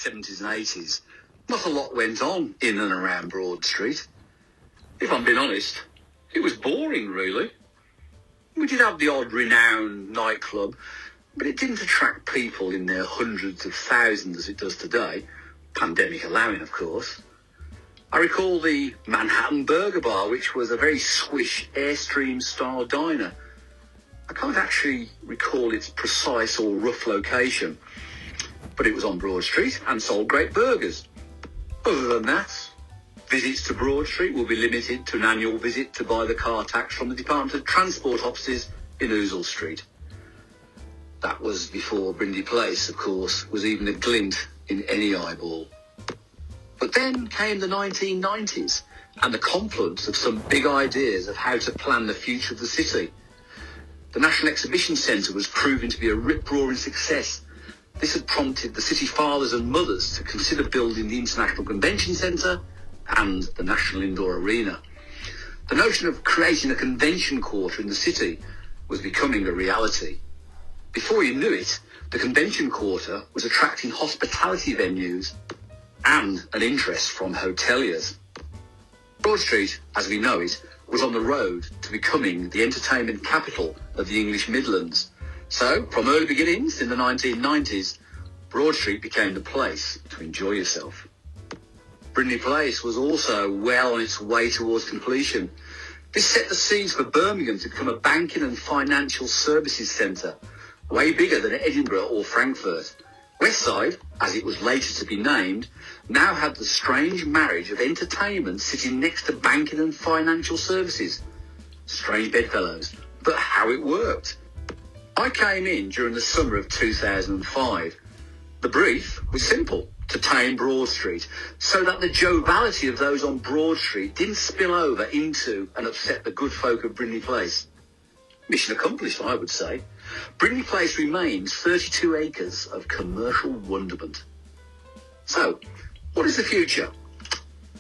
70s and 80s, not a lot went on in and around Broad Street. If I'm being honest, it was boring, really. We did have the odd renowned nightclub, but it didn't attract people in their hundreds of thousands as it does today, pandemic allowing, of course. I recall the Manhattan Burger Bar, which was a very swish Airstream-style diner. I can't actually recall its precise or rough location, but it was on Broad Street and sold great burgers. Other than that, visits to Broad Street will be limited to an annual visit to buy the car tax from the Department of Transport offices in Ousel Street. That was before Brindley Place, of course, was even a glint in any eyeball. But then came the 1990s and the confluence of some big ideas of how to plan the future of the city. The National Exhibition Centre was proving to be a rip-roaring success. This had prompted the city fathers and mothers to consider building the International Convention Centre and the National Indoor Arena. The notion of creating a convention quarter in the city was becoming a reality. Before you knew it, the convention quarter was attracting hospitality venues and an interest from hoteliers. Broad Street, as we know it, was on the road to becoming the entertainment capital of the English Midlands. So, from early beginnings in the 1990s, Broad Street became the place to enjoy yourself. Brindley Place was also well on its way towards completion. This set the seeds for Birmingham to become a banking and financial services centre, way bigger than Edinburgh or Frankfurt. Westside, as it was later to be named, now had the strange marriage of entertainment sitting next to banking and financial services. Strange bedfellows, but how it worked. I came in during the summer of 2005. The brief was simple: to tame Broad Street, so that the joviality of those on Broad Street didn't spill over into and upset the good folk of Brindley Place. Mission accomplished, I would say. Brindley Place remains 32 acres of commercial wonderment. So, what is the future?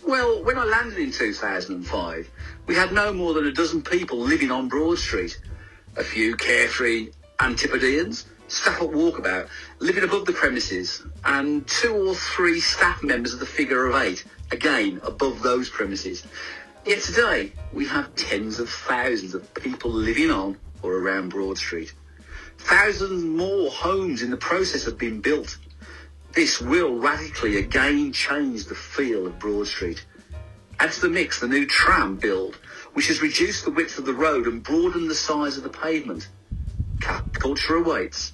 Well, when I landed in 2005, we had no more than a dozen people living on Broad Street. A few carefree Antipodeans, staff at Walkabout, living above the premises, and 2 or 3 staff members of the figure of 8, again above those premises. Yet today, we have tens of thousands of people living on or around Broad Street. Thousands more homes in the process of being built. This will radically again change the feel of Broad Street. Add to the mix the new tram build, which has reduced the width of the road and broadened the size of the pavement. Culture awaits.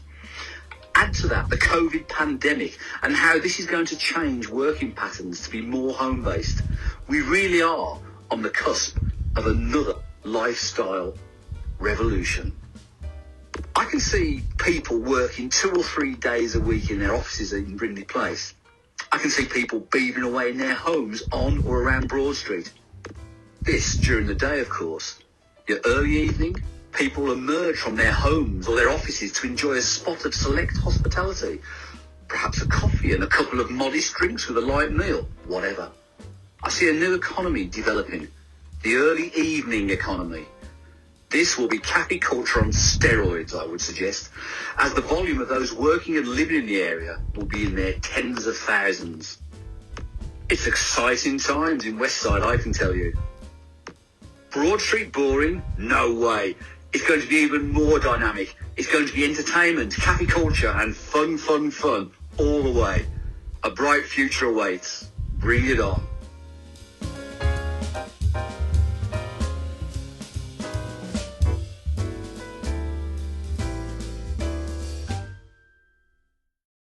Add to that the COVID pandemic and how this is going to change working patterns to be more home-based. We really are on the cusp of another lifestyle revolution. I can see people working 2 or 3 days a week in their offices in Brindley Place. I can see people beavering away in their homes on or around Broad Street. This during the day, of course. Your early evening, people emerge from their homes or their offices to enjoy a spot of select hospitality. Perhaps a coffee and a couple of modest drinks with a light meal, whatever. I see a new economy developing, the early evening economy. This will be cafe culture on steroids, I would suggest, as the volume of those working and living in the area will be in their tens of thousands. It's exciting times in Westside, I can tell you. Broad Street boring? No way. It's going to be even more dynamic. It's going to be entertainment, cafe culture, and fun all the way. A bright future awaits. Bring it on.